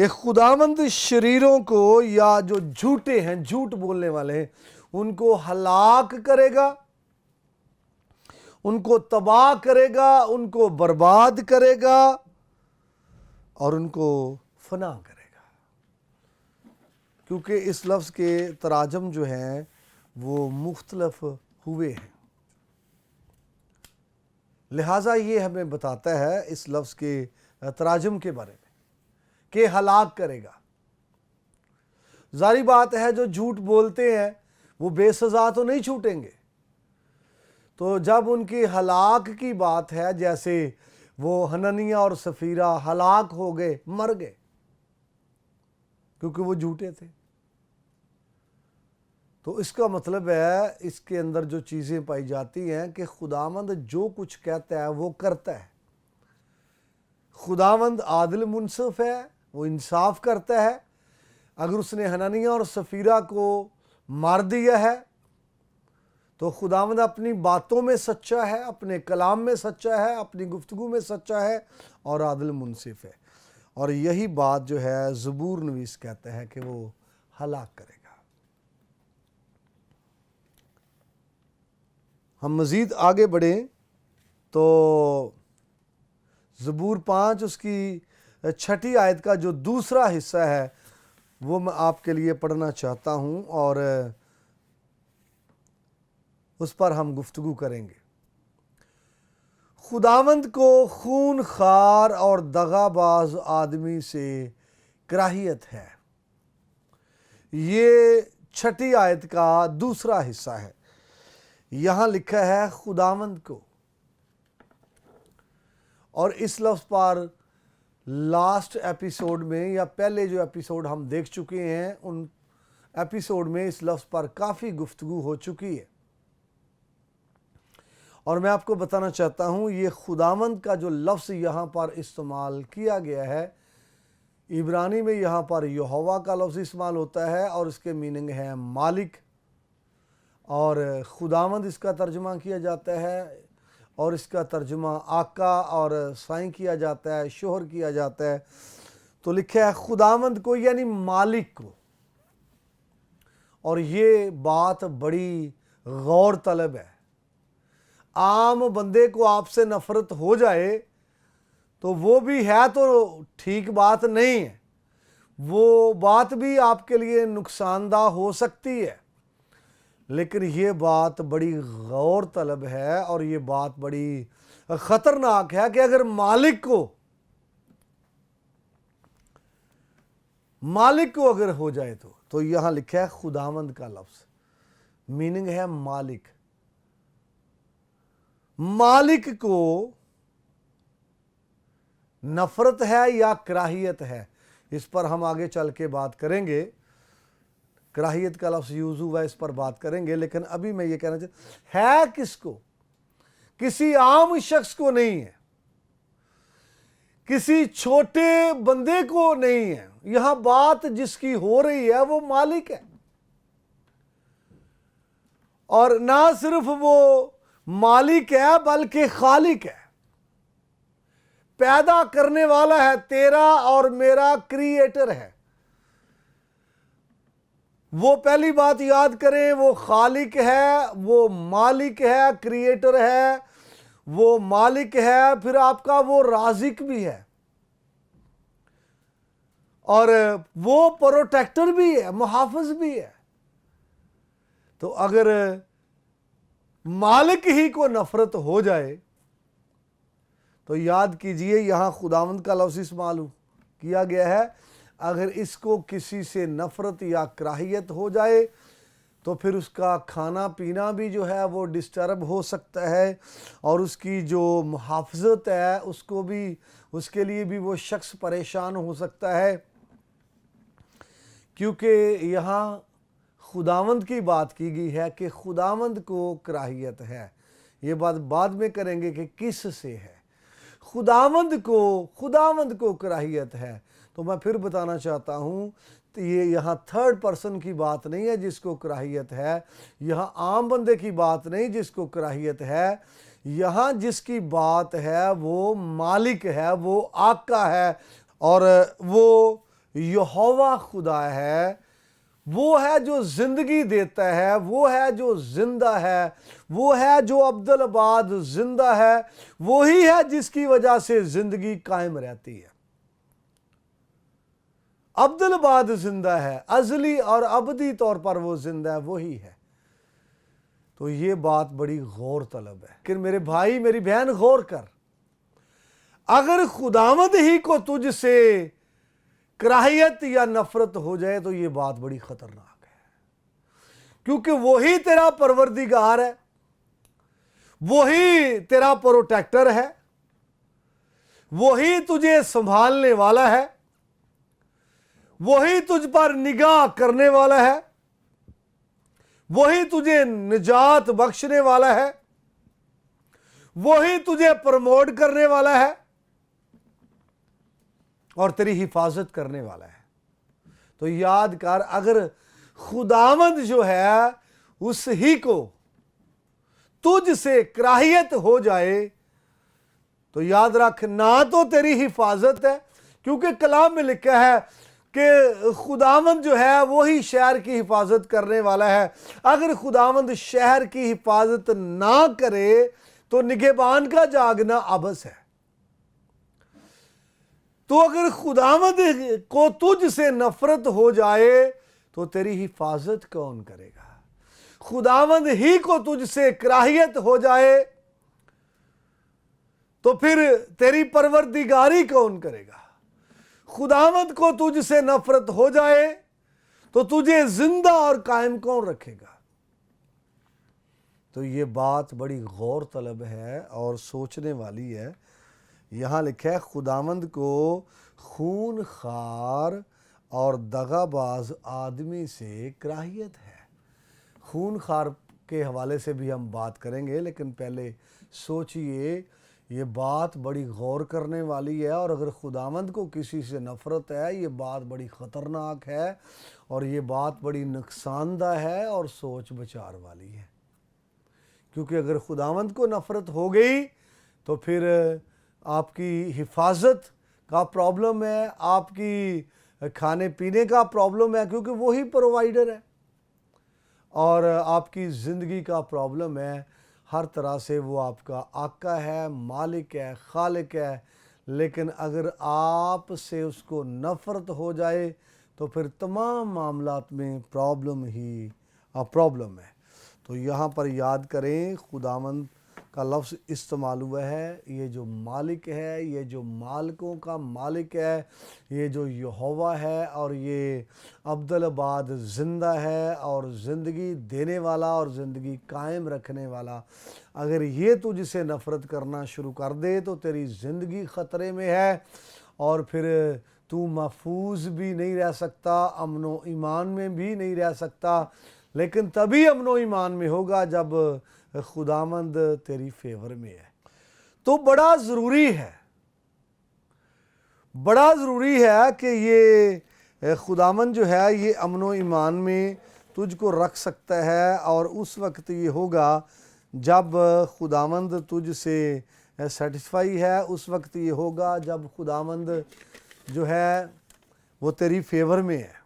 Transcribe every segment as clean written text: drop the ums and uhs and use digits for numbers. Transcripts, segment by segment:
کہ خداوند شریروں کو یا جو جھوٹے ہیں، جھوٹ بولنے والے ہیں، ان کو ہلاک کرے گا، ان کو تباہ کرے گا، ان کو برباد کرے گا اور ان کو فنا کرے گا، کیونکہ اس لفظ کے تراجم جو ہیں وہ مختلف ہوئے ہیں۔ لہٰذا یہ ہمیں بتاتا ہے اس لفظ کے تراجم کے بارے میں کہ ہلاک کرے گا۔ ظاہری بات ہے جو جھوٹ بولتے ہیں وہ بے سزا تو نہیں چھوٹیں گے، تو جب ان کی ہلاک کی بات ہے، جیسے وہ حنانیہ اور سفیرہ ہلاک ہو گئے، مر گئے کیونکہ وہ جھوٹے تھے، تو اس کا مطلب ہے اس کے اندر جو چیزیں پائی جاتی ہیں کہ خداوند جو کچھ کہتا ہے وہ کرتا ہے۔ خداوند عادل منصف ہے، وہ انصاف کرتا ہے۔ اگر اس نے حنانیہ اور سفیرہ کو مار دیا ہے تو خداوند اپنی باتوں میں سچا ہے، اپنے کلام میں سچا ہے، اپنی گفتگو میں سچا ہے اور عادل منصف ہے، اور یہی بات جو ہے زبور نویس کہتا ہے کہ وہ ہلاک کرے گا۔ ہم مزید آگے بڑھیں تو زبور 5 اس کی 6 آیت کا جو دوسرا حصہ ہے وہ میں آپ کے لیے پڑھنا چاہتا ہوں اور اس پر ہم گفتگو کریں گے۔ خداوند کو خون خوار اور دغا باز آدمی سے کراہیت ہے۔ یہ 6 آیت کا دوسرا حصہ ہے۔ یہاں لکھا ہے خداوند کو، اور اس لفظ پر لاسٹ ایپیسوڈ میں یا پہلے جو ایپیسوڈ ہم دیکھ چکے ہیں ان ایپیسوڈ میں اس لفظ پر کافی گفتگو ہو چکی ہے، اور میں آپ کو بتانا چاہتا ہوں یہ خداوند کا جو لفظ یہاں پر استعمال کیا گیا ہے، عبرانی میں یہاں پر یہوہ کا لفظ استعمال ہوتا ہے اور اس کے میننگ ہے مالک، اور خداوند اس کا ترجمہ کیا جاتا ہے، اور اس کا ترجمہ آقا اور سائیں کیا جاتا ہے، شوہر کیا جاتا ہے۔ تو لکھا ہے خداوند کو یعنی مالک کو، اور یہ بات بڑی غور طلب ہے۔ عام بندے کو آپ سے نفرت ہو جائے تو وہ بھی ہے تو ٹھیک بات نہیں ہے، وہ بات بھی آپ کے لیے نقصان دہ ہو سکتی ہے، لیکن یہ بات بڑی غور طلب ہے اور یہ بات بڑی خطرناک ہے کہ اگر مالک کو اگر ہو جائے تو یہاں لکھا ہے خداوند کا لفظ، میننگ ہے مالک۔ مالک کو نفرت ہے یا کراہیت ہے، اس پر ہم آگے چل کے بات کریں گے، کراہیت کا لفظ یوز ہوا، اس پر بات کریں گے، لیکن ابھی میں یہ کہنا چاہتا ہے کس کو؟ کسی عام شخص کو نہیں ہے، کسی چھوٹے بندے کو نہیں ہے، یہاں بات جس کی ہو رہی ہے وہ مالک ہے، اور نہ صرف وہ مالک ہے بلکہ خالق ہے، پیدا کرنے والا ہے، تیرا اور میرا کریٹر ہے۔ وہ پہلی بات یاد کریں، وہ خالق ہے، وہ مالک ہے، کریٹر ہے، وہ مالک ہے، پھر آپ کا وہ رازق بھی ہے، اور وہ پروٹیکٹر بھی ہے، محافظ بھی ہے۔ تو اگر مالک ہی کو نفرت ہو جائے تو یاد کیجئے یہاں خداوند کا لفظ استعمال کیا گیا ہے، اگر اس کو کسی سے نفرت یا کراہیت ہو جائے تو پھر اس کا کھانا پینا بھی جو ہے وہ ڈسٹرب ہو سکتا ہے، اور اس کی جو محافظت ہے اس کے لیے بھی وہ شخص پریشان ہو سکتا ہے، کیونکہ یہاں خداوند کی بات کی گئی ہے کہ خداوند کو کراہیت ہے۔ یہ بات بعد میں کریں گے کہ کس سے ہے، خداوند کو کراہیت ہے۔ تو میں پھر بتانا چاہتا ہوں کہ یہ یہاں تھرڈ پرسن کی بات نہیں ہے جس کو کراہیت ہے، یہاں عام بندے کی بات نہیں جس کو کراہیت ہے، یہاں جس کی بات ہے وہ مالک ہے، وہ آقا ہے، اور وہ یہوہ خدا ہے، وہ ہے جو زندگی دیتا ہے، وہ ہے جو زندہ ہے، وہ ہے جو عبدالآباد زندہ ہے، وہی ہے جس کی وجہ سے زندگی قائم رہتی ہے۔ عبدالآباد زندہ ہے، ازلی اور ابدی طور پر وہ زندہ ہے، وہی ہے۔ تو یہ بات بڑی غور طلب ہے کہ میرے بھائی میری بہن غور کر، اگر خداوند ہی کو تجھ سے کراہیت یا نفرت ہو جائے تو یہ بات بڑی خطرناک ہے، کیونکہ وہی تیرا پروردگار ہے، وہی تیرا پروٹیکٹر ہے، وہی تجھے سنبھالنے والا ہے، وہی تجھ پر نگاہ کرنے والا ہے، وہی تجھے نجات بخشنے والا ہے، وہی تجھے پروموٹ کرنے والا ہے اور تیری حفاظت کرنے والا ہے۔ تو یاد کر، اگر خداوند جو ہے اس ہی کو تجھ سے کراہیت ہو جائے تو یاد رکھ، نہ تو تیری حفاظت ہے، کیونکہ کلام میں لکھا ہے کہ خداوند جو ہے وہی شہر کی حفاظت کرنے والا ہے۔ اگر خداوند شہر کی حفاظت نہ کرے تو نگہبان کا جاگنا عبث ہے۔ تو اگر خداوند کو تجھ سے نفرت ہو جائے تو تیری حفاظت کون کرے گا؟ خداوند ہی کو تجھ سے کراہیت ہو جائے تو پھر تیری پروردگاری کون کرے گا؟ خداوند کو تجھ سے نفرت ہو جائے تو تجھے زندہ اور قائم کون رکھے گا؟ تو یہ بات بڑی غور طلب ہے اور سوچنے والی ہے۔ یہاں لکھا ہے خداوند کو خون خار اور دغا باز آدمی سے کراہیت ہے۔ خون خار کے حوالے سے بھی ہم بات کریں گے، لیکن پہلے سوچئے، یہ بات بڑی غور کرنے والی ہے، اور اگر خداوند کو کسی سے نفرت ہے یہ بات بڑی خطرناک ہے اور یہ بات بڑی نقصان دہ ہے اور سوچ بچار والی ہے، کیونکہ اگر خداوند کو نفرت ہو گئی تو پھر آپ کی حفاظت کا پرابلم ہے، آپ کی کھانے پینے کا پرابلم ہے، کیونکہ وہی پرووائیڈر ہے، اور آپ کی زندگی کا پرابلم ہے، ہر طرح سے وہ آپ کا آقا ہے، مالک ہے، خالق ہے۔ لیکن اگر آپ سے اس کو نفرت ہو جائے تو پھر تمام معاملات میں پرابلم ہی پرابلم ہے۔ تو یہاں پر یاد کریں، خداوند کا لفظ استعمال ہوا ہے، یہ جو مالک ہے، یہ جو مالکوں کا مالک ہے، یہ جو یہوہ ہے، اور یہ عبدالآباد زندہ ہے اور زندگی دینے والا اور زندگی قائم رکھنے والا، اگر یہ تجھ سے نفرت کرنا شروع کر دے تو تیری زندگی خطرے میں ہے، اور پھر تو محفوظ بھی نہیں رہ سکتا، امن و ایمان میں بھی نہیں رہ سکتا۔ لیکن تبھی امن و ایمان میں ہوگا جب خداوند تیری فیور میں ہے۔ تو بڑا ضروری ہے کہ یہ خداوند جو ہے یہ امن و ایمان میں تجھ کو رکھ سکتا ہے، اور اس وقت یہ ہوگا جب خداوند تجھ سے سیٹسفائی ہے، اس وقت یہ ہوگا جب خداوند جو ہے وہ تیری فیور میں ہے۔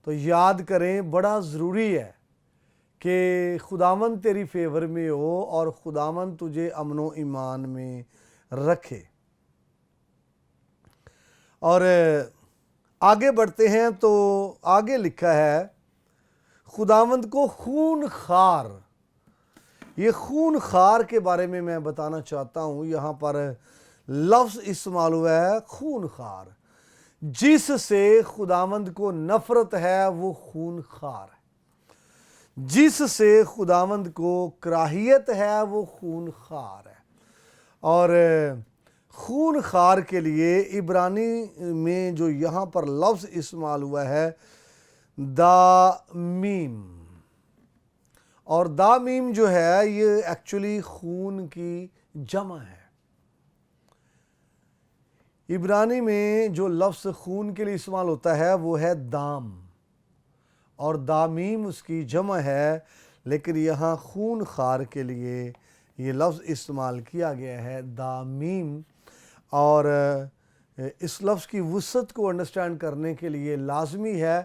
تو یاد کریں، بڑا ضروری ہے کہ خداوند تیری فیور میں ہو اور خداوند تجھے امن و ایمان میں رکھے۔ اور آگے بڑھتے ہیں تو آگے لکھا ہے خداوند کو خون خار۔ یہ خون خار کے بارے میں بتانا چاہتا ہوں۔ یہاں پر لفظ استعمال ہوا ہے خون خار، جس سے خداوند کو نفرت ہے وہ خون خار ہے، جس سے خداوند کو کراہیت ہے وہ خون خار ہے۔ اور خون خار کے لیے عبرانی میں جو یہاں پر لفظ استعمال ہوا ہے دامیم، اور دامیم جو ہے یہ ایکچولی خون کی جمع ہے۔ عبرانی میں جو لفظ خون کے لیے استعمال ہوتا ہے وہ ہے دام، اور دامیم اس کی جمع ہے، لیکن یہاں خون خار کے لیے یہ لفظ استعمال کیا گیا ہے دامیم۔ اور اس لفظ کی وسعت کو انڈرسٹینڈ کرنے کے لیے لازمی ہے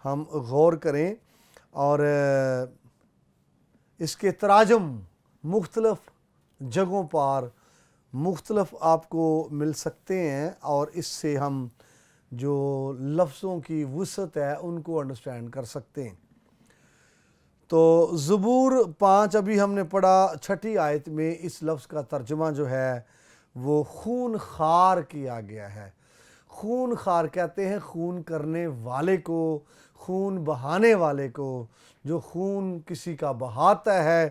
ہم غور کریں، اور اس کے تراجم مختلف جگہوں پر مختلف آپ کو مل سکتے ہیں، اور اس سے ہم جو لفظوں کی وسعت ہے ان کو انڈرسٹینڈ کر سکتے ہیں۔ تو زبور 5 ابھی ہم نے پڑھا، 6 آیت میں اس لفظ کا ترجمہ جو ہے وہ خون خار کیا گیا ہے۔ خون خار کہتے ہیں خون کرنے والے کو، خون بہانے والے کو۔ جو خون کسی کا بہاتا ہے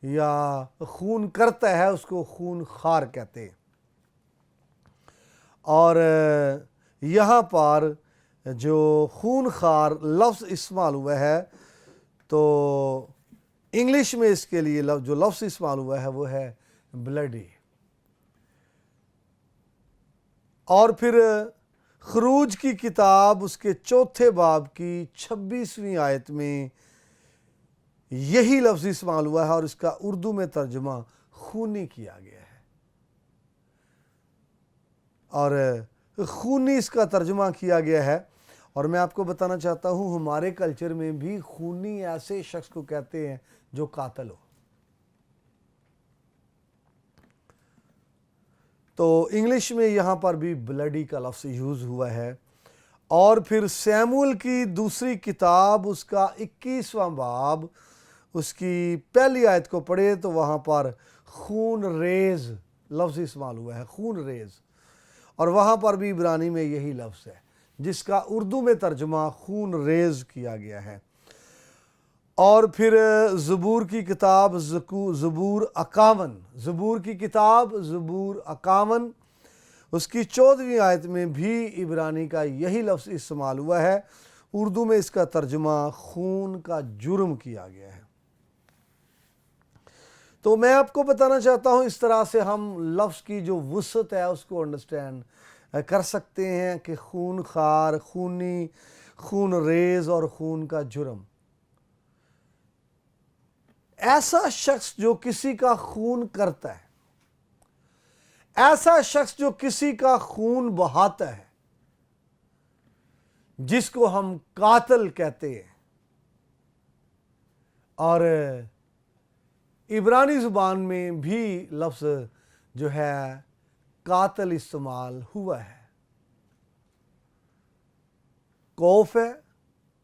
یا خون کرتا ہے اس کو خون خار کہتے ہیں۔ اور یہاں پر جو خون خار لفظ استعمال ہوا ہے، تو انگلش میں اس کے لیے جو لفظ استعمال ہوا ہے وہ ہے بلڈی۔ اور پھر خروج کی کتاب اس کے 4 باب کی 26ویں آیت میں یہی لفظ استعمال ہوا ہے، اور اس کا اردو میں ترجمہ خونی کیا گیا ہے۔ اور خونی اس کا ترجمہ کیا گیا ہے، اور میں آپ کو بتانا چاہتا ہوں ہمارے کلچر میں بھی خونی ایسے شخص کو کہتے ہیں جو قاتل ہو۔ تو انگلش میں یہاں پر بھی بلڈی کا لفظ یوز ہوا ہے۔ اور پھر سیموئیل کی دوسری کتاب اس کا 21واں باب اس کی 1 آیت کو پڑھے تو وہاں پر خون ریز لفظ استعمال ہوا ہے، خون ریز، اور وہاں پر بھی عبرانی میں یہی لفظ ہے جس کا اردو میں ترجمہ خون ریز کیا گیا ہے۔ اور پھر زبور کی کتاب زبور 51 اس کی 14ویں آیت میں بھی عبرانی کا یہی لفظ استعمال ہوا ہے، اردو میں اس کا ترجمہ خون کا جرم کیا گیا ہے۔ تو میں آپ کو بتانا چاہتا ہوں اس طرح سے ہم لفظ کی جو وسعت ہے اس کو انڈرسٹینڈ کر سکتے ہیں کہ خون خار، خونی، خون ریز اور خون کا جرم۔ ایسا شخص جو کسی کا خون کرتا ہے، ایسا شخص جو کسی کا خون بہاتا ہے، جس کو ہم قاتل کہتے ہیں، اور عبرانی زبان میں بھی لفظ جو ہے قاتل استعمال ہوا ہے۔ کوف ہے،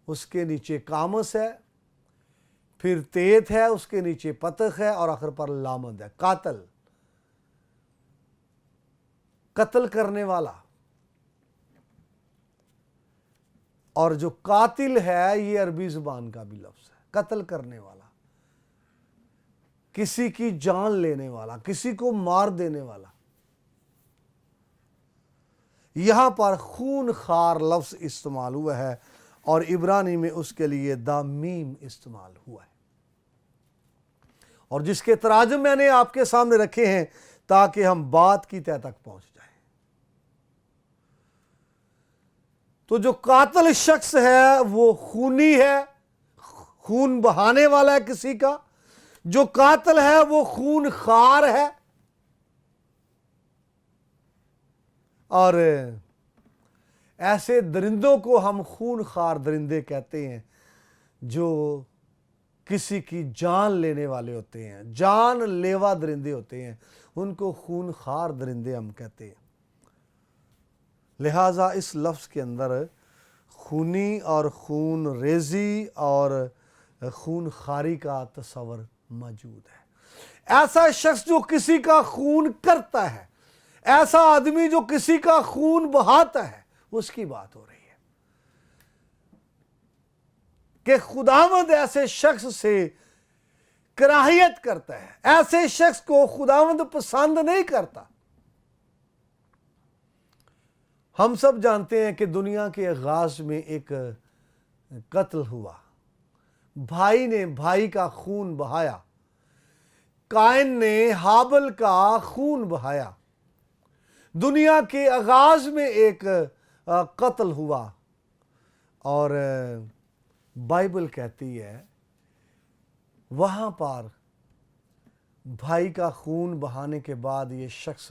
اس کے نیچے کامس ہے، پھر تیت ہے، اس کے نیچے پتخ ہے، اور آخر پر لامد ہے۔ قاتل، قتل کرنے والا۔ اور جو قاتل ہے یہ عربی زبان کا بھی لفظ ہے، قتل کرنے والا، کسی کی جان لینے والا، کسی کو مار دینے والا۔ یہاں پر خون خار لفظ استعمال ہوا ہے، اور عبرانی میں اس کے لیے دامیم استعمال ہوا ہے، اور جس کے تراجم میں نے آپ کے سامنے رکھے ہیں تاکہ ہم بات کی تہ تک پہنچ جائیں۔ تو جو قاتل شخص ہے وہ خونی ہے، خون بہانے والا ہے کسی کا۔ جو قاتل ہے وہ خون خار ہے، اور ایسے درندوں کو ہم خون خار درندے کہتے ہیں جو کسی کی جان لینے والے ہوتے ہیں، جان لیوا درندے ہوتے ہیں، ان کو خون خار درندے ہم کہتے ہیں۔ لہٰذا اس لفظ کے اندر خونی اور خون ریزی اور خون خاری کا تصور موجود ہے۔ ایسا شخص جو کسی کا خون کرتا ہے، ایسا آدمی جو کسی کا خون بہاتا ہے، اس کی بات ہو رہی ہے کہ خداوند ایسے شخص سے کراہیت کرتا ہے، ایسے شخص کو خداوند پسند نہیں کرتا۔ ہم سب جانتے ہیں کہ دنیا کے آغاز میں ایک قتل ہوا، بھائی نے بھائی کا خون بہایا، قائن نے ہابل کا خون بہایا۔ دنیا کے آغاز میں ایک قتل ہوا، اور بائبل کہتی ہے وہاں پر بھائی کا خون بہانے کے بعد یہ شخص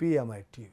PMI TV।